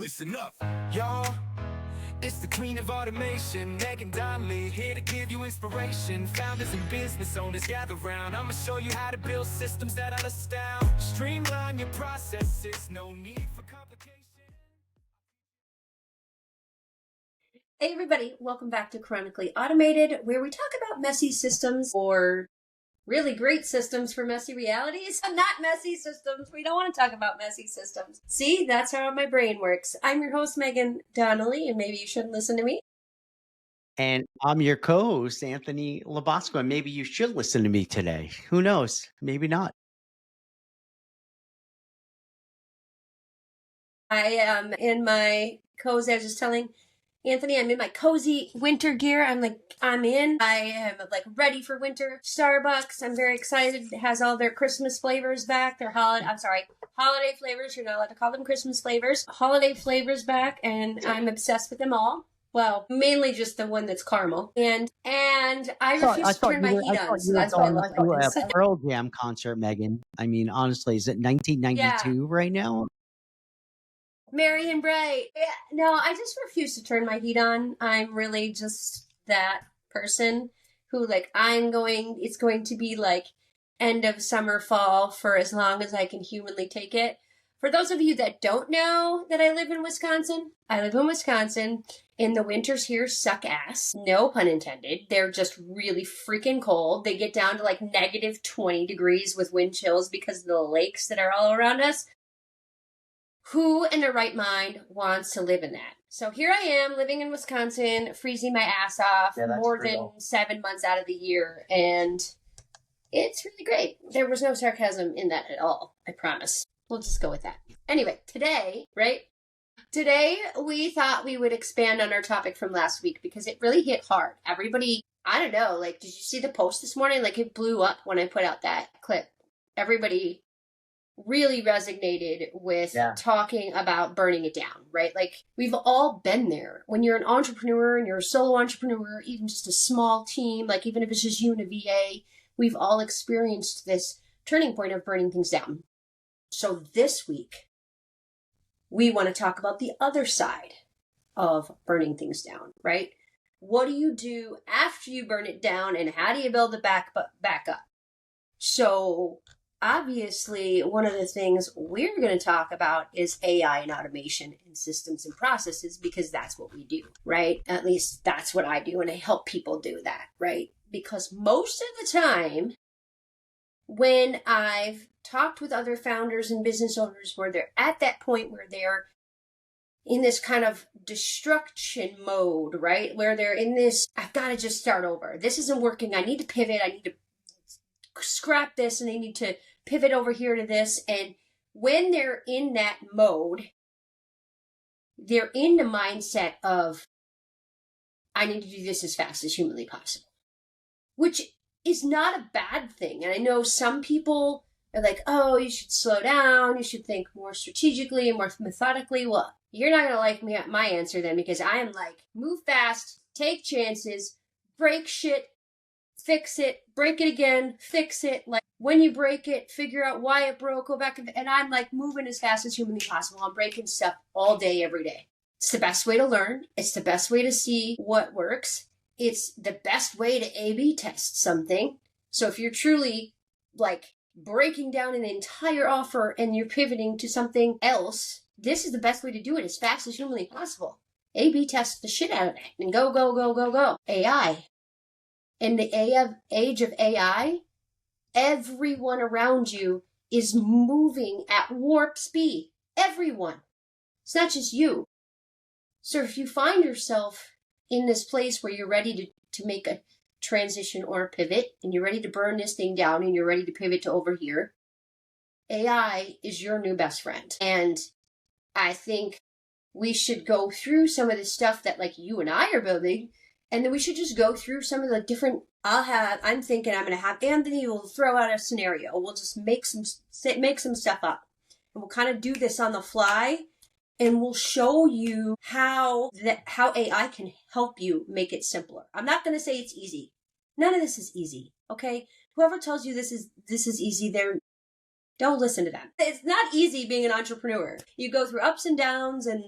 listen up. Y'all, it's the queen of automation, Meghan Donnelly, here to give you inspiration. Founders and business owners gather round. I'ma show you how to build systems that'll astound. Streamline your processes, no need for complication. Hey everybody, welcome back to Chronically Automated, where we talk about messy systems or really great systems for messy realities. Not messy systems. We don't want to talk about messy systems. See, that's how my brain works. I'm your host, Meghan Donnelly, and maybe you shouldn't listen to me. And I'm your co-host, Anthony Labasco, and maybe you should listen to me today. Who knows? Maybe not. I am in my cozy, I was just telling Anthony, I'm in my cozy winter gear. I am ready for winter. Starbucks, I'm very excited. It has all their Christmas flavors back. Holiday flavors. You're not allowed to call them Christmas flavors. Holiday flavors back, and I'm obsessed with them all. Well, mainly just the one that's caramel. And I refuse to turn my heat on, so that's why I look like this. A Pearl Jam concert, Meghan. I mean, honestly, is it 1992 right now? Merry and bright. Yeah, no, I just refuse to turn my heat on. I'm really just that person who, it's going to be like end of summer, fall for as long as I can humanly take it. For those of you that don't know that I live in Wisconsin, and the winters here suck ass. No pun intended. They're just really freaking cold. They get down to like negative 20 degrees with wind chills because of the lakes that are all around us. Who in their right mind wants to live in that? So here I am living in Wisconsin, freezing my ass off more than 7 months out of the year. And it's really great. There was no sarcasm in that at all. I promise. We'll just go with that. Anyway, today we thought we would expand on our topic from last week because it really hit hard. Everybody, I don't know, did you see the post this morning? It blew up when I put out that clip. Everybody really resonated with talking about burning it down, right? We've all been there. When you're an entrepreneur and you're a solo entrepreneur, even just a small team, even if it's just you and a VA, we've all experienced this turning point of burning things down. So this week, we want to talk about the other side of burning things down, right? What do you do after you burn it down, and how do you build it back up? So obviously, one of the things we're going to talk about is AI and automation and systems and processes, because that's what we do, right? At least that's what I do, and I help people do that, right? Because most of the time, when I've talked with other founders and business owners where they're at that point where they're in this kind of destruction mode, right? Where they're in this, I've got to just start over. This isn't working. I need to pivot. I need to scrap this, and they need to pivot over here to this. And when they're in that mode, they're in the mindset of, I need to do this as fast as humanly possible, which is not a bad thing. And I know some people are like, oh, you should slow down. You should think more strategically and more methodically. Well, you're not going to like my answer then, because I am move fast, take chances, break shit, fix it, break it again, fix it. When you break it, figure out why it broke, go back, and I'm moving as fast as humanly possible. I'm breaking stuff all day, every day. It's the best way to learn. It's the best way to see what works. It's the best way to A/B test something. So if you're truly breaking down an entire offer and you're pivoting to something else, this is the best way to do it as fast as humanly possible. A/B test the shit out of it and go, go, go, go, go. AI. In the age of AI, everyone around you is moving at warp speed. Everyone. It's not just you. So if you find yourself in this place where you're ready to make a transition or a pivot, and you're ready to burn this thing down, and you're ready to pivot to over here, AI is your new best friend. And I think we should go through some of the stuff that you and I are building, and then we should just go through some of the different, I'm thinking I'm going to have Anthony will throw out a scenario. We'll just make some stuff up, and we'll kind of do this on the fly, and we'll show you how AI can help you make it simpler. I'm not going to say it's easy. None of this is easy, okay? Whoever tells you this is easy, don't listen to them. It's not easy being an entrepreneur. You go through ups and downs, and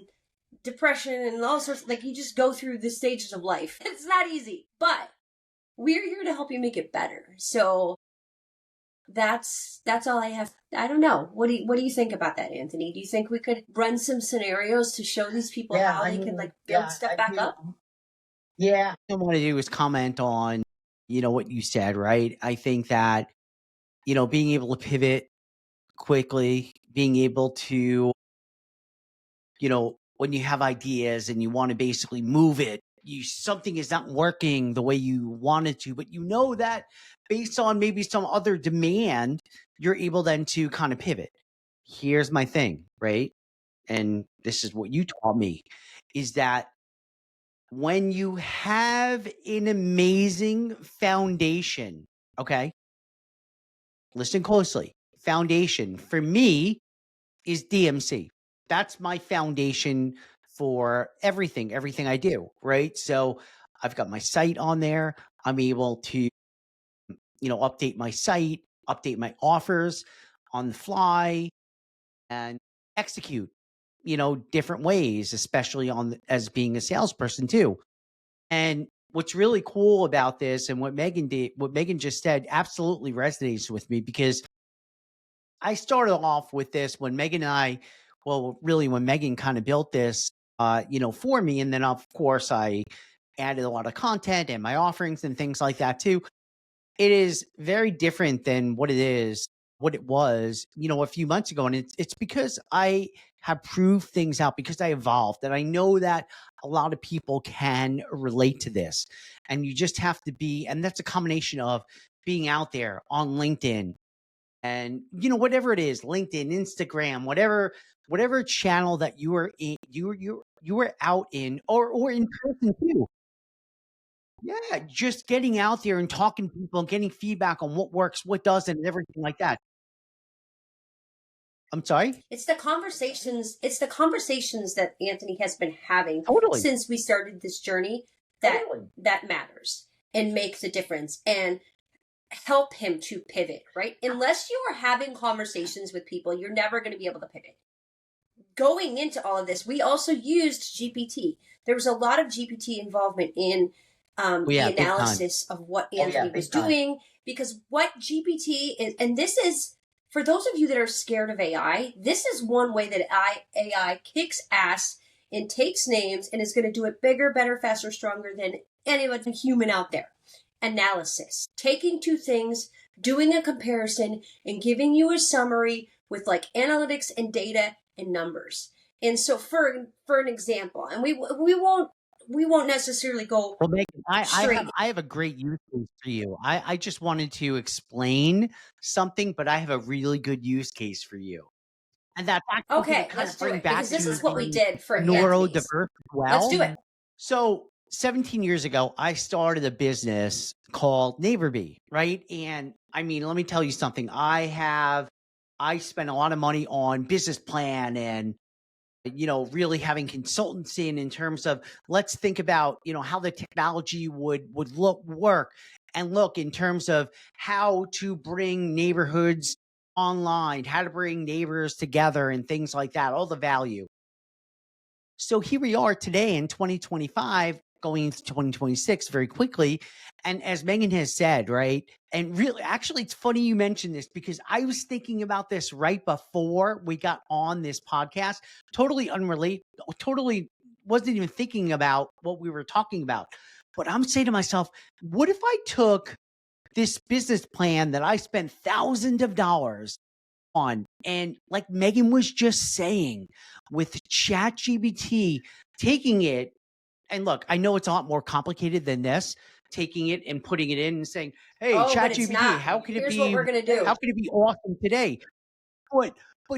depression and all sorts, like you just go through the stages of life. It's not easy, but we're here to help you make it better. So that's all I have. I don't know. What do you think about that, Anthony? Do you think we could run some scenarios to show these people how they can like build stuff back up? Yeah. What I want to do is comment on, what you said, right? I think that, being able to pivot quickly, being able to, when you have ideas and you want to basically move it, something is not working the way you wanted to, but that based on maybe some other demand, you're able then to kind of pivot. Here's my thing, right? And this is what you taught me, is that when you have an amazing foundation, okay, listen closely. Foundation for me is DMC. That's my foundation for everything I do, right? So I've got my site on there. I'm able to, update my site, update my offers on the fly, and execute, different ways, especially as being a salesperson too. And what's really cool about this and what Meghan just said absolutely resonates with me, because I started off with this when when Meghan kind of built this, for me. And then of course I added a lot of content and my offerings and things like that too. It is very different than what it was, a few months ago. And it's because I have proved things out, because I evolved. And I know that a lot of people can relate to this. And you just have to and that's a combination of being out there on LinkedIn and, whatever it is, LinkedIn, Instagram, whatever channel that you are in, you were out in, or in person too. Yeah, just getting out there and talking to people and getting feedback on what works, what doesn't, and everything like that. I'm sorry? It's the conversations that Anthony has been having Totally. since we started this journey that matters and make the difference and help him to pivot, right? Unless you are having conversations with people, you're never going to be able to pivot. Going into all of this, we also used GPT. There was a lot of GPT involvement in the analysis of what Anthony was doing, because what GPT is, and this is, for those of you that are scared of AI, this is one way that AI kicks ass and takes names and is going to do it bigger, better, faster, stronger than anyone human out there. Analysis. Taking two things, doing a comparison, and giving you a summary with like analytics and data and numbers. And so for an example, and we won't necessarily go. Well, Megan, I have a great use case for you. I just wanted to explain something, but I have a really good use case for you. And that's actually okay. Let's do it, because this is what we did for neurodiverse as well. Let's do it. So 17 years ago, I started a business called NeighborBee, right? And I mean, let me tell you something. I spent a lot of money on business plan and, really having consultancy in terms of, let's think about, how the technology would work, and look in terms of how to bring neighborhoods online, how to bring neighbors together and things like that, all the value. So here we are today in 2025, going into 2026 very quickly. And as Meghan has said, right? And really, actually, it's funny you mentioned this, because I was thinking about this right before we got on this podcast, totally unrelated, totally wasn't even thinking about what we were talking about. But I'm saying to myself, what if I took this business plan that I spent thousands of dollars on, and like Meghan was just saying, with ChatGPT, taking it, and look, I know it's a lot more complicated than this, taking it and putting it in and saying, hey, ChatGPT, how could it be, what we're gonna do. How could it be awesome today? But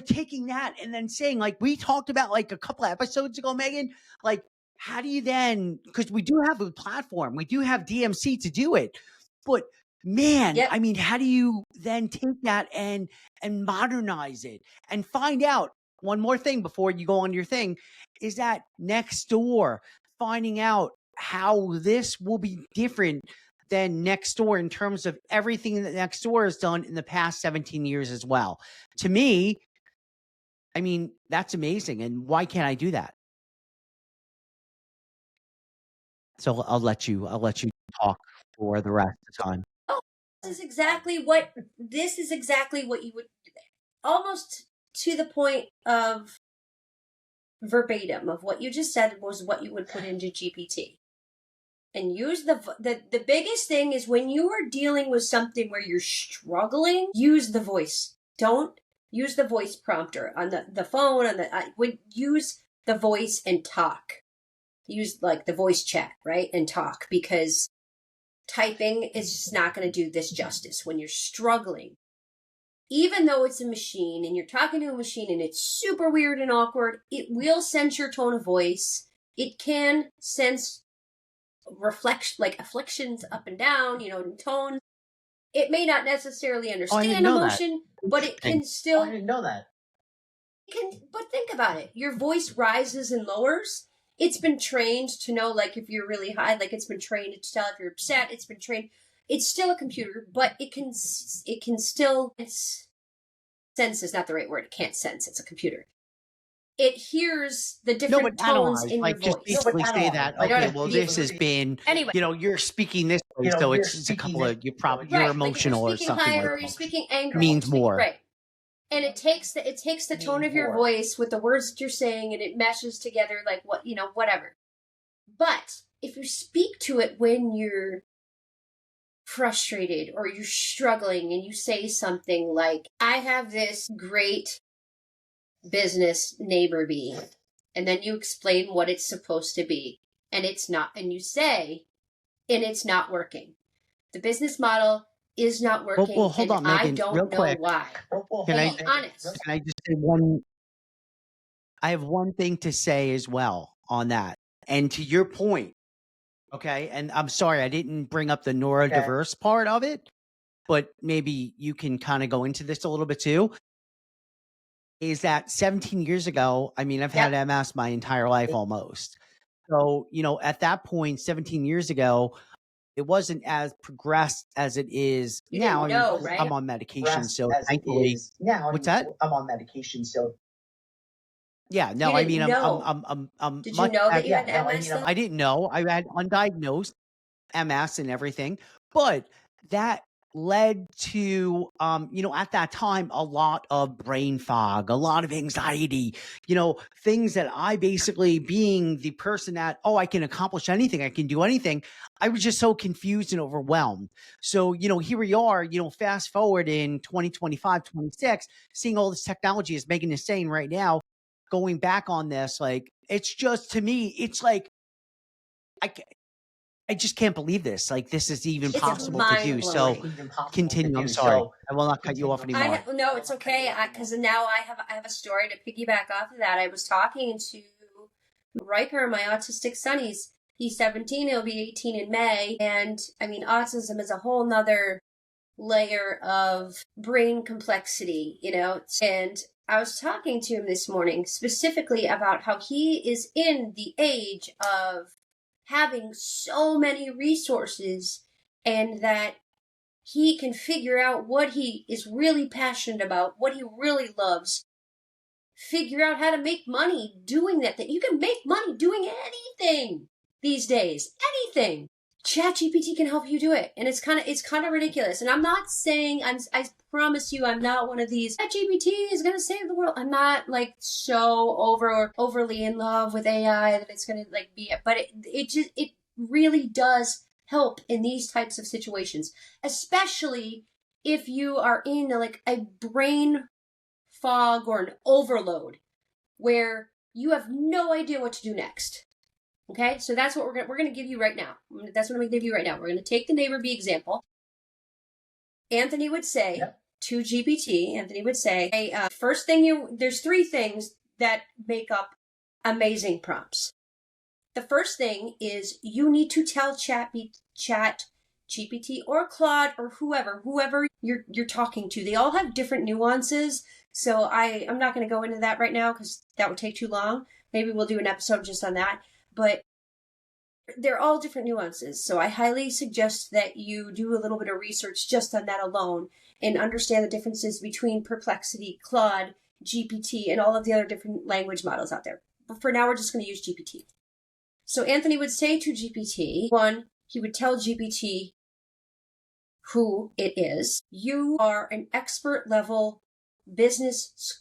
taking that and then saying, like we talked about like a couple of episodes ago, Meghan, like how do you then, because we do have a platform, we do have DMC to do it, but man, I mean, how do you then take that and modernize it and find out? One more thing before you go on your thing is that next door, finding out how this will be different than next door in terms of everything that next door has done in the past 17 years as well. To me, I mean, that's amazing. And why can't I do that? So I'll let you talk for the rest of the time. Oh, this is exactly what you would, almost to the point of verbatim of what you just said was what you would put into GPT. And use the biggest thing is when you are dealing with something where you're struggling, use the voice. Don't use the voice prompter on the phone, use the voice and talk. Use like the voice chat, right? And talk, because typing is just not going to do this justice when you're struggling. Even though it's a machine and you're talking to a machine and it's super weird and awkward, it will sense your tone of voice. It can sense afflictions up and down, in tone. It may not necessarily understand emotion, but it can still. I didn't know that. But think about it. Your voice rises and lowers. It's been trained to know, like, if you're really high, like, it's been trained to tell if you're upset. It's been trained. It's still a computer, but it can still, sense is not the right word. It can't sense. It's a computer. It hears the different tones in your voice. Just basically say that, okay, well, this has been, anyway, you're speaking this way, so it's a couple of, you're emotional or something higher, like or that. you're speaking angry. Means more. Right. And it takes the tone of your voice with the words that you're saying, and it meshes together like whatever. But if you speak to it when you're frustrated or you're struggling and you say something like, I have this great business neighbor bee, and then you explain what it's supposed to be, and it's not, and you say, and it's not working. The business model is not working. Well, hold on, Meghan, I don't real know quick. why. Can I be honest? Can I just say one? I have one thing to say as well on that, and to your point. Okay, and I'm sorry I didn't bring up the neurodiverse part of it, but maybe you can kind of go into this a little bit too. Is that 17 years ago? I mean, I've had MS my entire life almost. So, at that point, 17 years ago, it wasn't as progressed as it is now. Right? I'm on medication, so thankfully. What's that? I'm on medication, so. Yeah, no, I'm. Did you know that you had MS? I didn't know. I had undiagnosed MS and everything, but that led to at that time a lot of brain fog, a lot of anxiety, things that I basically, being the person that I can accomplish anything, I can do anything, I was just so confused and overwhelmed. So here we are, fast forward in 2025 26, seeing all this technology, as Meghan is saying right now, going back on this, like, it's just, to me, it's like I just can't believe this. Like, this is even possible to do. So continue. I'm sorry. I will not cut you off anymore. No, it's okay. Because now I have a story to piggyback off of that. I was talking to Riker, my autistic son. He's 17. He'll be 18 in May. And I mean, autism is a whole nother layer of brain complexity, And I was talking to him this morning specifically about how he is in the age of having so many resources, and that he can figure out what he is really passionate about, what he really loves, figure out how to make money doing that. That you can make money doing anything these days. Anything. ChatGPT can help you do it. And it's kind of ridiculous. And I'm not saying, I promise you, I'm not one of these, ChatGPT is going to save the world. I'm not like so overly in love with AI that it's going to like be, but it really does help in these types of situations, especially if you are in like a brain fog or an overload where you have no idea what to do next. Okay, so that's what we're going to give you right now. That's what I'm going to give you right now. We're going to take the neighbor bee example. Anthony would say to GPT, hey, first thing there's three things that make up amazing prompts. The first thing is you need to tell Chat GPT or Claude or whoever you're talking to. They all have different nuances. So I'm not going to go into that right now because that would take too long. Maybe we'll do an episode just on that. But they're all different nuances. So I highly suggest that you do a little bit of research just on that alone and understand the differences between Perplexity, Claude, GPT, and all of the other different language models out there. But for now, we're just going to use GPT. So Anthony would say to GPT, one, he would tell GPT who it is. You are an expert level business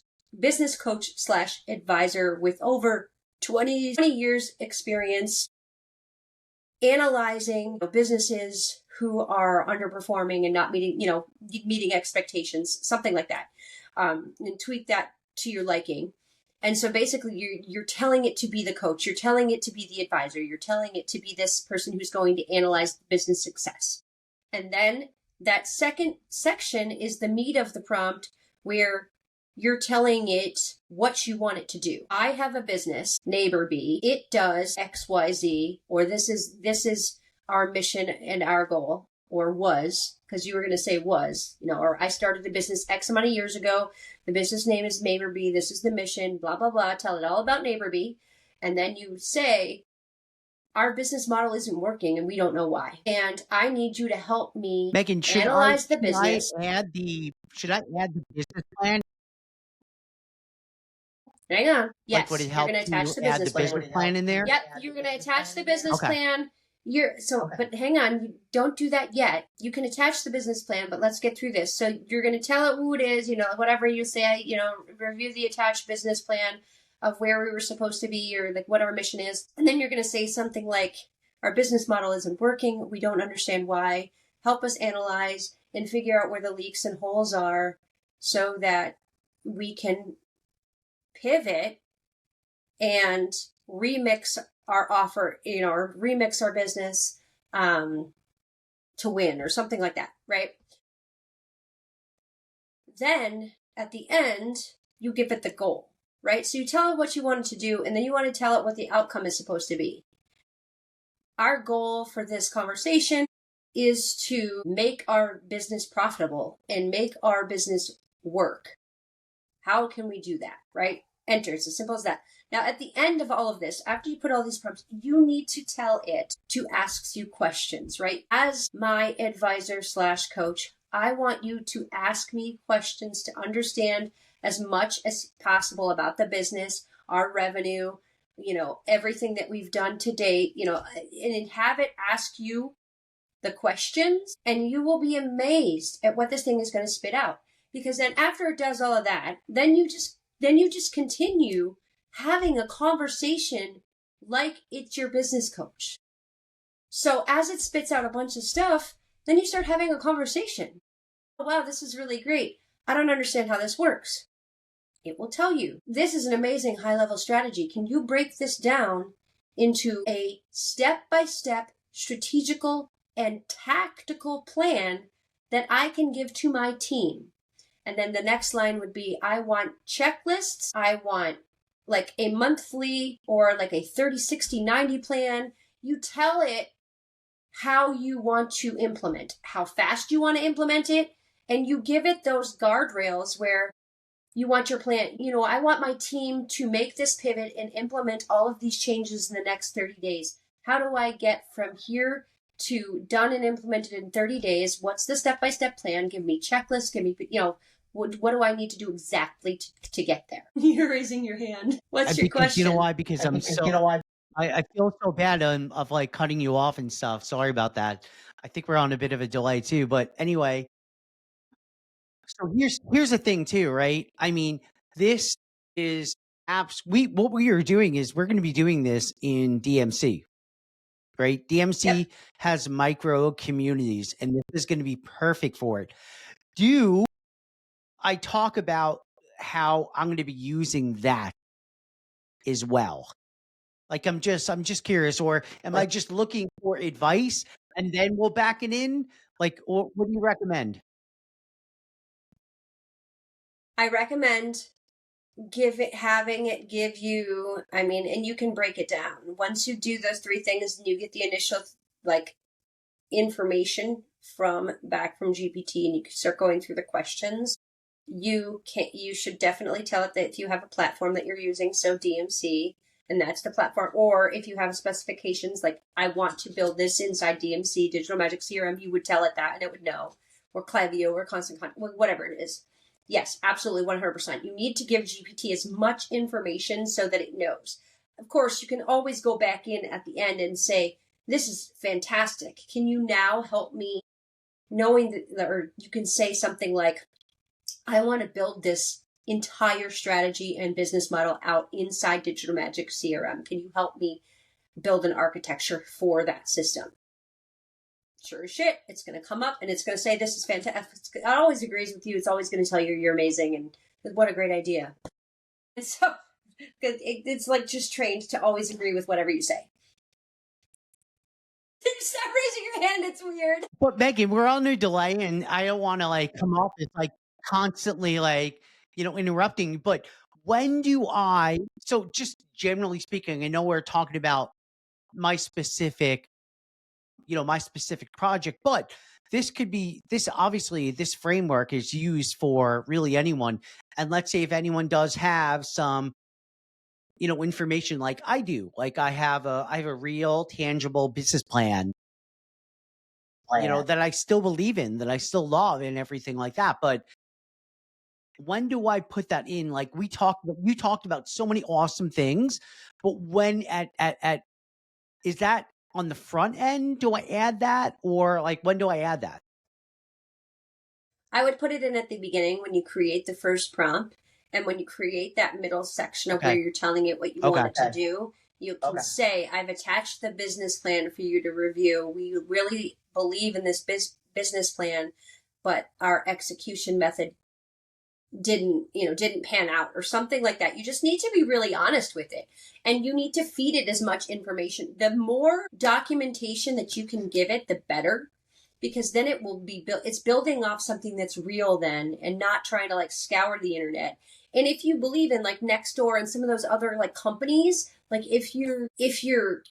coach / advisor with over 20 years experience analyzing businesses who are underperforming and not meeting expectations, something like that, and tweak that to your liking. And so basically you're telling it to be the coach, you're telling it to be the advisor, you're telling it to be this person who's going to analyze business success. And then that second section is the meat of the prompt, where you're telling it what you want it to do. I have a business, Neighbor Bee. It does XYZ, or this is our mission and our goal, or was, because you were going to say was, or I started the business X amount of years ago. The business name is Neighbor Bee. This is the mission, blah, blah, blah. Tell it all about Neighbor Bee. And then you say, our business model isn't working and we don't know why. And I need you to help me Meghan, analyze the business. Should I add the business plan? Hang on. Yes, Like, would it you're help going to attach the add business the business plan in there? Yep, you're going to attach the business Okay. plan. But hang on, you don't do that yet. You can attach the business plan, but let's get through this. So you're going to tell it who it is, whatever you say, review the attached business plan of where we were supposed to be, or like what our mission is. And then you're going to say something like, our business model isn't working. We don't understand why. Help us analyze and figure out where the leaks and holes are so that we can pivot and remix our offer, or remix our business to win, or something like that, right? Then at the end, you give it the goal, right? So you tell it what you want it to do, and then you want to tell it what the outcome is supposed to be. Our goal for this conversation is to make our business profitable and make our business work. How can we do that, right? Enter. It's as simple as that. Now, at the end of all of this, after you put all these prompts, you need to tell it to ask you questions, right? As my advisor / coach, I want you to ask me questions to understand as much as possible about the business, our revenue, everything that we've done to date, and have it ask you the questions, and you will be amazed at what this thing is going to spit out. Because then after it does all of that, then you just continue having a conversation like it's your business coach. So as it spits out a bunch of stuff, then you start having a conversation. Oh, wow, this is really great. I don't understand how this works. It will tell you, this is an amazing high-level strategy. Can you break this down into a step-by-step strategical and tactical plan that I can give to my team? And then the next line would be, I want checklists. I want like a monthly or like a 30, 60, 90 plan. You tell it how you want to implement, how fast you want to implement it, and you give it those guardrails where you want your plan. I want my team to make this pivot and implement all of these changes in the next 30 days. How do I get from here to done and implemented in 30 days? What's the step-by-step plan? Give me checklists. Give me, what do I need to do exactly to get there? You're raising your hand. What's your question? You know why? Because I feel so bad of like cutting you off and stuff. Sorry about that. I think we're on a bit of a delay too. But anyway, so here's the thing too, right? I mean, this is apps. What we are doing is we're going to be doing this in DMC, right? DMC has micro communities, and this is going to be perfect for it. I talk about how I'm going to be using that as well. Like, I'm just curious, or am I just looking for advice and then we'll back it in? Like, or what do you recommend? I recommend having it give you, and you can break it down. Once you do those three things and you get the initial information back from GPT, and you can start going through the questions, you should definitely tell it that if you have a platform that you're using, so DMC, and that's the platform, or if you have specifications like, I want to build this inside DMC, Digital Magic CRM, you would tell it that and it would know, or Klaviyo, or Constant Contact, whatever it is. Yes, absolutely, 100%. You need to give GPT as much information so that it knows. of course, you can always go back in at the end and say, this is fantastic. Can you now help me, knowing that, or you can say something like, I want to build this entire strategy and business model out inside Digital Magic CRM. Can you help me build an architecture for that system? Sure as shit, it's going to come up and it's going to say, this is fantastic. It always agrees with you. It's always going to tell you you're amazing and what a great idea. And so it's like just trained to always agree with whatever you say. Stop raising your hand. It's weird. But Meghan, we're on a delay, and I don't want to like come off as like constantly like, you know, interrupting. But when do I? So just generally speaking, I know we're talking about my specific, you know, my specific project, but this could be this. Obviously, this framework is used for really anyone. And let's say if anyone does have some, you know, information like I do, like I have a real tangible business plan, you know, that I still believe in, that I still love and everything like that. But when do I put that in? Like you talked about so many awesome things, but when at is that on the front end? Do I add that, or like when do I add that? I would put it in at the beginning when you create the first prompt, and when you create that middle section of where you're telling it what you want it to do, you can say, I've attached the business plan for you to review. We really believe in this business plan, but our execution method didn't pan out, or something like that. You just need to be really honest with it, and you need to feed it as much information. The more documentation that you can give it, the better, because then it will be it's building off something that's real then, and not trying to like scour the internet. And if you believe in like Nextdoor and some of those other like companies, like if you're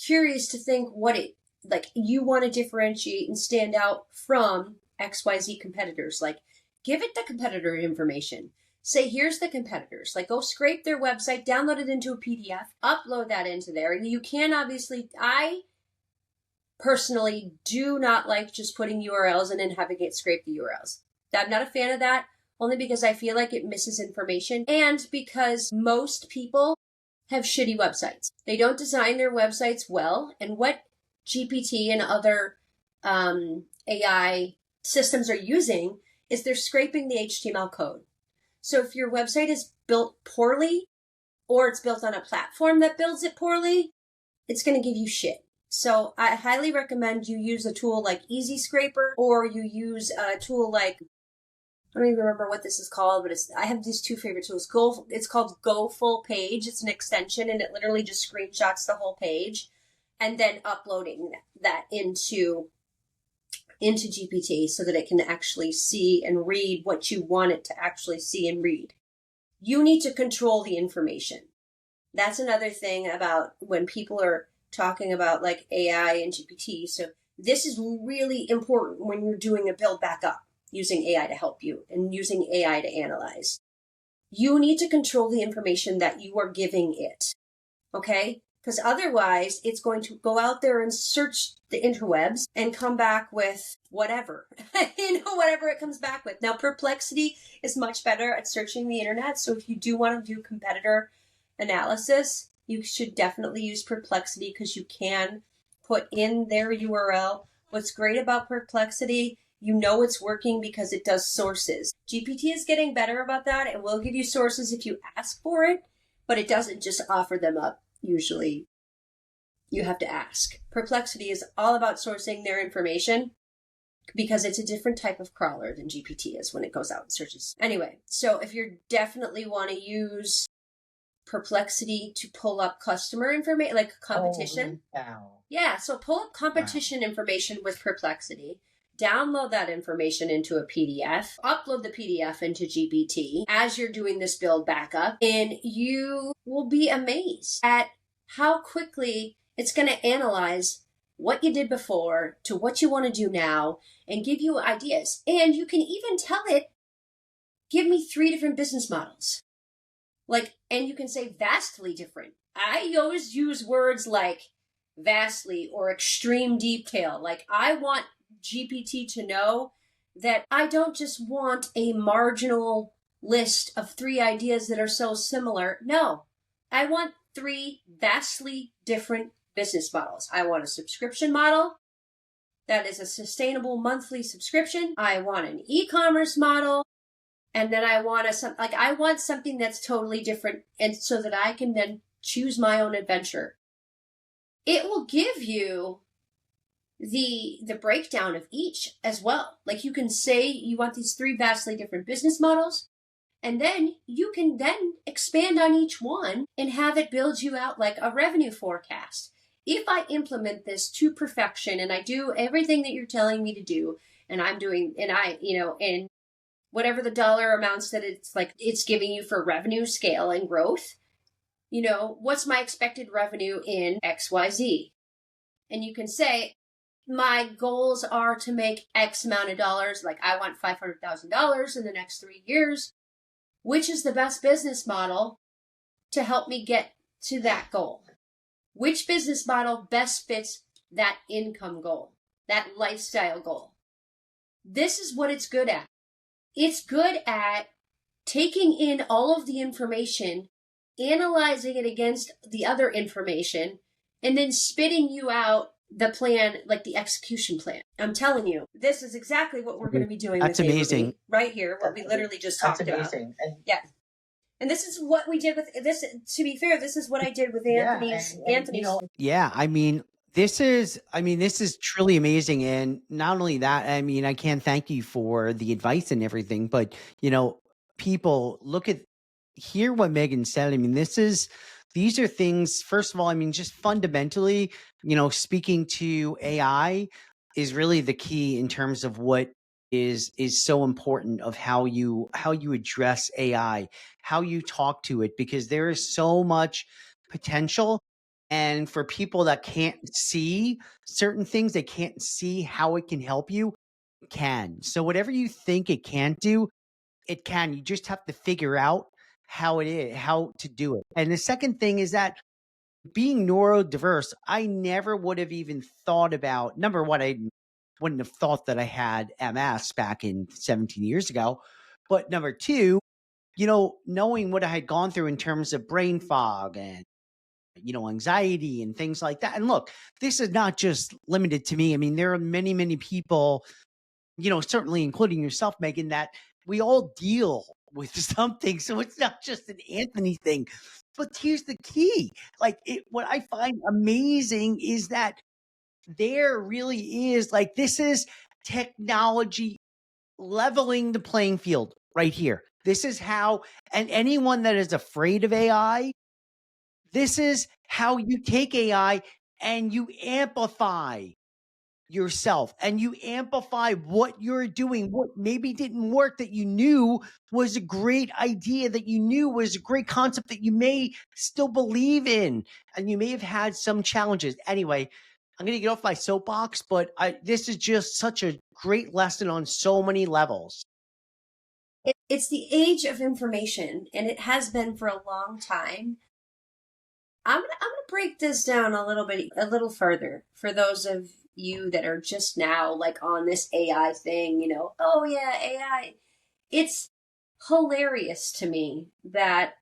curious to think what it, like you want to differentiate and stand out from XYZ competitors, like give it the competitor information. Say, here's the competitors. Like, go scrape their website, download it into a PDF, upload that into there. And you can obviously, I personally do not like just putting URLs and then having it scrape the URLs. I'm not a fan of that, only because I feel like it misses information, and because most people have shitty websites. They don't design their websites well, and what GPT and other AI systems are using is they're scraping the HTML code. So if your website is built poorly, or it's built on a platform that builds it poorly, it's going to give you shit. So I highly recommend you use a tool like Easy Scraper, or you use a tool like, I don't even remember what this is called, but I have these two favorite tools. It's called Go Full Page. It's an extension, and it literally just screenshots the whole page, and then uploading that into GPT so that it can actually see and read what you want it to actually see and read. You need to control the information. That's another thing about when people are talking about like AI and GPT. So this is really important when you're doing a build back up, using AI to help you and using AI to analyze. You need to control the information that you are giving it, okay? Because otherwise it's going to go out there and search the interwebs and come back with whatever, whatever it comes back with. Now, Perplexity is much better at searching the internet. So if you do want to do competitor analysis, you should definitely use Perplexity, because you can put in their URL. What's great about Perplexity, you know it's working because it does sources. GPT is getting better about that. It will give you sources if you ask for it, but it doesn't just offer them up. Usually you have to ask. Perplexity is all about sourcing their information, because it's a different type of crawler than GPT is when it goes out and searches. Anyway, so if you definitely want to use Perplexity to pull up customer information, like competition. Yeah, so pull up competition information with Perplexity. Download that information into a PDF, upload the PDF into GPT as you're doing this build backup, and you will be amazed at how quickly it's going to analyze what you did before to what you want to do now and give you ideas. And you can even tell it, give me 3 different business models. And you can say vastly different. I always use words like vastly or extreme detail. Like, I want GPT to know that I don't just want a marginal list of 3 ideas that are so similar. No, I want three vastly different business models. I want a subscription model that is a sustainable monthly subscription. I want an e-commerce model. And then I want I want something that's totally different, and so that I can then choose my own adventure. It will give you the breakdown of each as well. Like, you can say you want these three vastly different business models, and then you can then expand on each one and have it build you out like a revenue forecast. If I implement this to perfection and I do everything that you're telling me to do, and I'm doing, and and whatever the dollar amounts that it's giving you for revenue scale and growth, what's my expected revenue in XYZ? And you can say, my goals are to make X amount of dollars. Like, I want $500,000 in the next 3 years. Which is the best business model to help me get to that goal? Which business model best fits that income goal, that lifestyle goal? This is what it's good at. It's good at taking in all of the information, analyzing it against the other information, and then spitting you out the plan, like the execution plan. I'm telling you, this is exactly what we're going to be doing. That's with amazing. Avery right here, what we literally just talked about. Yeah. And this is what we did with this. To be fair, this is what I did with Anthony's. Yeah, I mean, this is truly amazing. And not only that, I mean, I can't thank you for the advice and everything, but people hear what Meghan said. I mean, these are things, first of all, I mean, just fundamentally, speaking to AI is really the key in terms of what is so important of how you address AI, how you talk to it, because there is so much potential. And for people that can't see certain things, they can't see how it can help you, it can. So whatever you think it can't do, it can. You just have to figure out how to do it. And the second thing is that being neurodiverse, I never would have even thought about, number one, I wouldn't have thought that I had MS back in 17 years ago. But number two, knowing what I had gone through in terms of brain fog and anxiety and things like that. And look, this is not just limited to me. I mean, there are many, many people, certainly including yourself, Meghan, that we all deal with something. So it's not just an Anthony thing. But here's the key. What I find amazing is that there really is, this is technology leveling the playing field right here. This is how, and anyone that is afraid of AI, this is how you take AI and you amplify yourself and you amplify what you're doing, what maybe didn't work that you knew was a great idea, that you knew was a great concept that you may still believe in, and you may have had some challenges. Anyway, I'm going to get off my soapbox, but this is just such a great lesson on so many levels. It's the age of information, and it has been for a long time. I'm gonna break this down a little further for those of you that are just now on this AI thing. Oh yeah, AI. It's hilarious to me that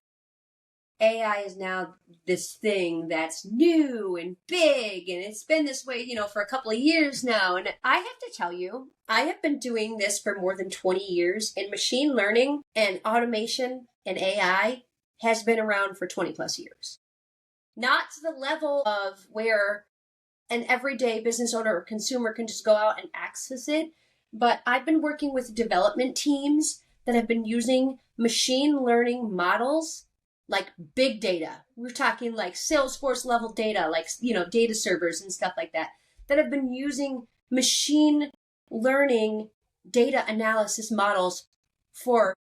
AI is now this thing that's new and big, and it's been this way, for a couple of years now. And I have to tell you, I have been doing this for more than 20 years, and machine learning and automation and AI has been around for 20 plus years. Not to the level of where an everyday business owner or consumer can just go out and access it, but I've been working with development teams that have been using machine learning models like big data. We're talking like Salesforce level data, data servers and stuff like that have been using machine learning data analysis models for,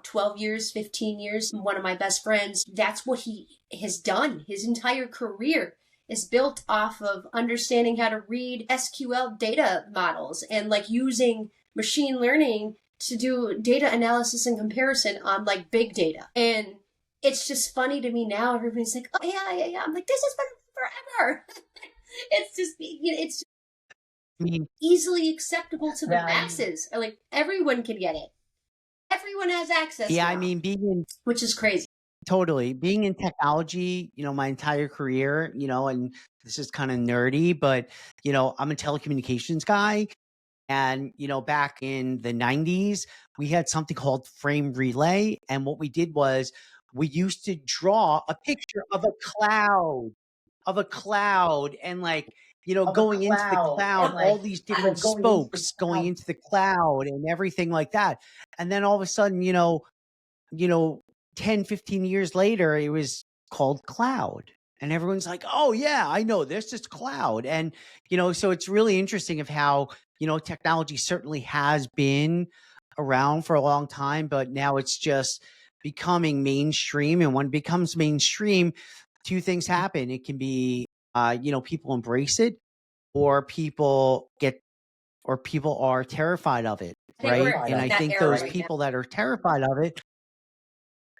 12 years, 15 years. One of my best friends, that's what he has done. His entire career is built off of understanding how to read SQL data models and using machine learning to do data analysis and comparison on big data. And it's just funny to me now. Everybody's like, oh yeah. I'm like, this has been forever. It's just, it's easily acceptable to the masses. Everyone can get it. Everyone has access. Yeah, now, being which is crazy. Totally. Being in technology, my entire career, and this is kind of nerdy, but, I'm a telecommunications guy. And, back in the 90s, we had something called frame relay. And what we did was we used to draw a picture of a cloud and going into the cloud, all these different spokes going into the cloud and everything like that. And then all of a sudden, you know, 10, 15 years later, it was called cloud. And everyone's like, oh, yeah, I know this is cloud. And, so it's really interesting of how, technology certainly has been around for a long time, but now it's just becoming mainstream. And when it becomes mainstream, two things happen. It can be, people embrace it or people are terrified of it. I think Right. we're And in I that think era those right now. people that are terrified of it,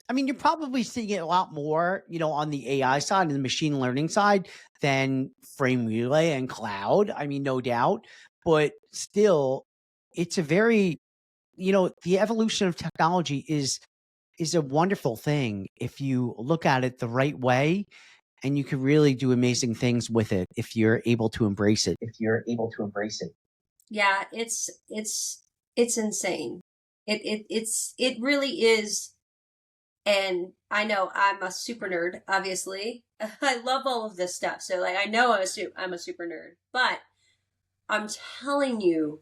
I mean, you're probably seeing it a lot more, on the AI side and the machine learning side than frame relay and cloud. I mean, no doubt, but still, it's a very, the evolution of technology is a wonderful thing if you look at it the right way, and you can really do amazing things with it if you're able to embrace it. Yeah, it's insane. It really is. And I know I'm a super nerd, obviously. I love all of this stuff. So I know I'm a super nerd, but I'm telling you,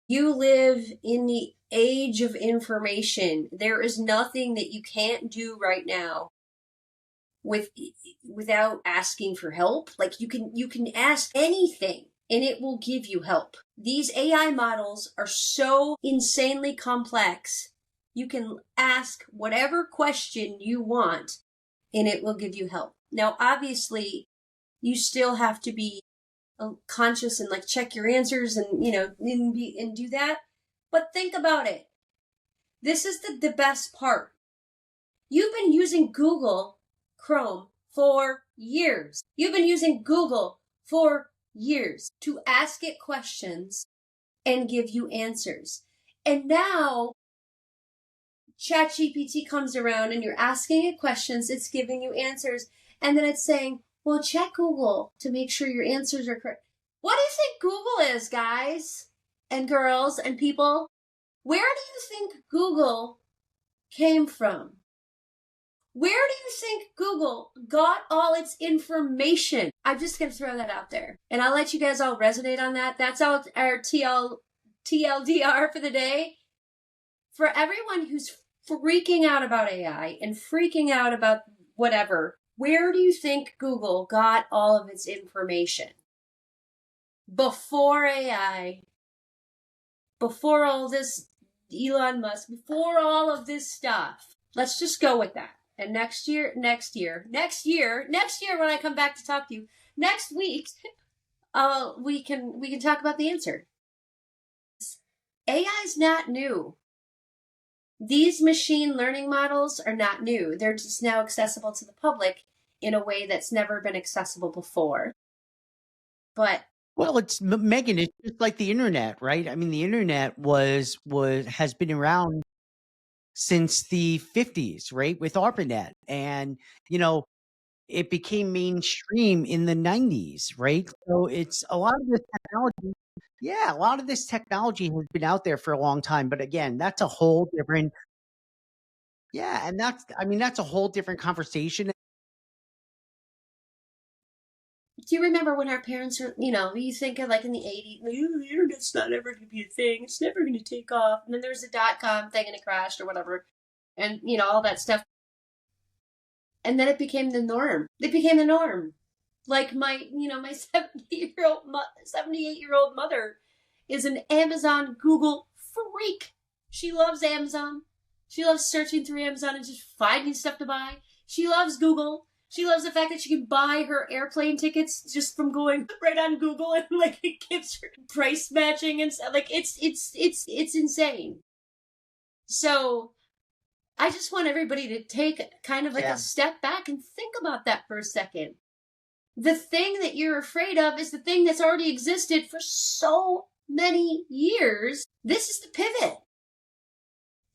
you live in the age of information. There is nothing that you can't do right now without asking for help. Like you can ask anything and it will give you help. These AI models are so insanely complex. You can ask whatever question you want and it will give you help. Now, obviously, you still have to be conscious and check your answers and, and do that. But think about it. This is the best part. You've been using Google Chrome for years. You've been using Google for years to ask it questions and give you answers. And now ChatGPT comes around and you're asking it questions, it's giving you answers, and then it's saying, well, check Google to make sure your answers are correct. What do you think Google is, guys and girls and people? Where do you think Google came from? Where do you think Google got all its information? I'm just going to throw that out there. And I'll let you guys all resonate on that. That's all our TLDR for the day. For everyone who's freaking out about AI and freaking out about whatever, where do you think Google got all of its information? Before AI, before all this Elon Musk, before all of this stuff. Let's just go with that. And next year, when I come back to talk to you, next week, we can talk about the answer. AI is not new. These machine learning models are not new. They're just now accessible to the public in a way that's never been accessible before. But Well, it's Megan. It's just like the internet, right? I mean, the internet has been around since the 50s, right? With ARPANET, and it became mainstream in the 90s, right? So it's a lot of this technology. Yeah, a lot of this technology has been out there for a long time, but again, that's a whole different. Yeah, and that's a whole different conversation. do you remember when our parents were, you think of in the 80s, the internet's not ever going to be a thing. It's never going to take off. And then there's a .com thing and it crashed or whatever. And, all that stuff. And then it became the norm. Like my 78-year-old mother is an Amazon Google freak. She loves Amazon. She loves searching through Amazon and just finding stuff to buy. She loves Google. She loves the fact that she can buy her airplane tickets just from going right on Google and it gives her price matching and stuff. It's insane. So I just want everybody to take kind of a step back and think about that for a second. The thing that you're afraid of is the thing that's already existed for so many years. This is the pivot.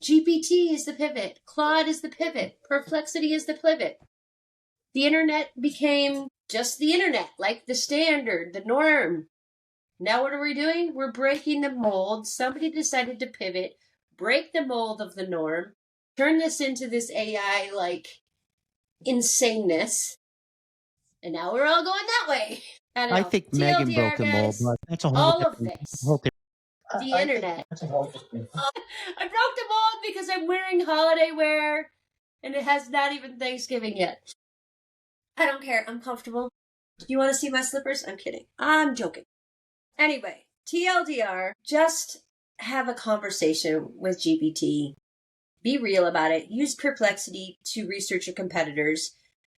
GPT is the pivot. Claude is the pivot. Perplexity is the pivot. The internet became just the internet, like the standard, the norm. Now what are we doing? We're breaking the mold. Somebody decided to pivot, break the mold of the norm, turn this into this AI, like, insaneness. And now we're all going that way. I don't know. I think Meghan broke TLDR, the mold, guys. but that's a whole All of different, this. whole different. The internet. I broke the mold because I'm wearing holiday wear and it has not even Thanksgiving yet. I don't care. I'm comfortable. You want to see my slippers? I'm kidding. I'm joking. Anyway, TLDR, just have a conversation with GPT. Be real about it. Use Perplexity to research your competitors.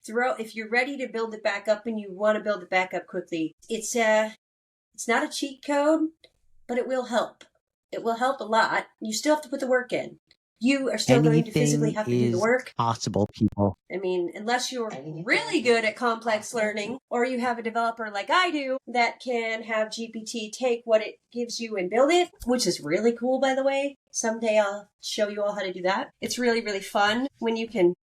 If you're ready to build it back up and you want to build it back up quickly, it's not a cheat code, but it will help. It will help a lot. You still have to put the work in. You are still going to physically have to do the work. Possible, people. I mean, unless you're really good at complex learning, or you have a developer like I do that can have GPT take what it gives you and build it, which is really cool, by the way. Someday I'll show you all how to do that. It's really, really fun when you can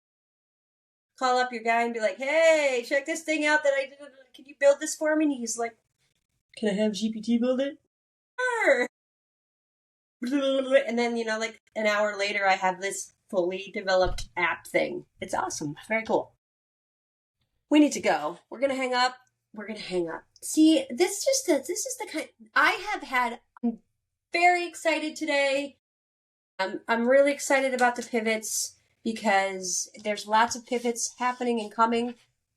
call up your guy and be like, hey, check this thing out that I did. Can you build this for me? And he's like, can I have GPT build it? Sure. And then, like an hour later, I have this fully developed app thing. It's awesome. Very cool. We need to go. We're going to hang up. See, this is the kind I'm very excited today. I'm really excited about the pivots because there's lots of pivots happening and coming.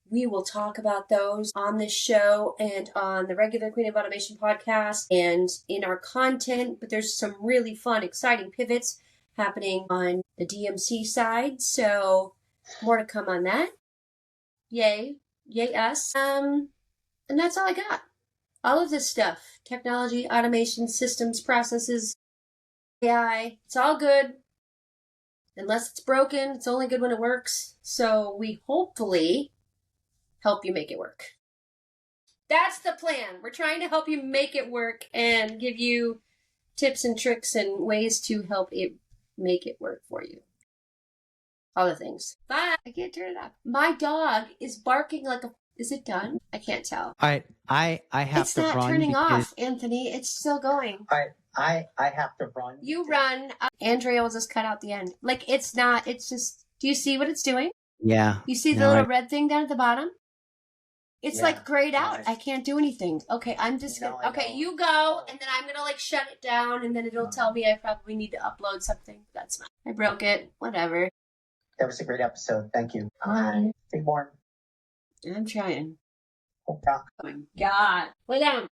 We will talk about those on this show and on the regular Queen of Automation podcast and in our content. But there's some really fun, exciting pivots happening on the DMC side. So more to come on that. Yay us. And that's all I got. All of this stuff, technology, automation, systems, processes, AI, it's all good. Unless it's broken, it's only good when it works. So we hopefully help you make it work. That's the plan. We're trying to help you make it work and give you tips and tricks and ways to help it make it work for you. All the things. Bye. I can't turn it off. My dog is barking like a... Is it done? I can't tell. All right, I have It's to run. not turning off, Anthony. It's still going. All right, I have to run. You run. Andrea will just cut out the end. Like, it's not... It's just... Do you see what it's doing? Yeah. You see the little red thing down at the bottom? It's like grayed out. I can't do anything. Okay, I'm just gonna... Okay, you go, and then I'm gonna, like, shut it down, and then it'll tell me I probably need to upload something. That's fine. I broke it. Whatever. That was a great episode. Thank you. Bye. Stay warm. I'm trying. Oh, God. Oh, my God. Lay down.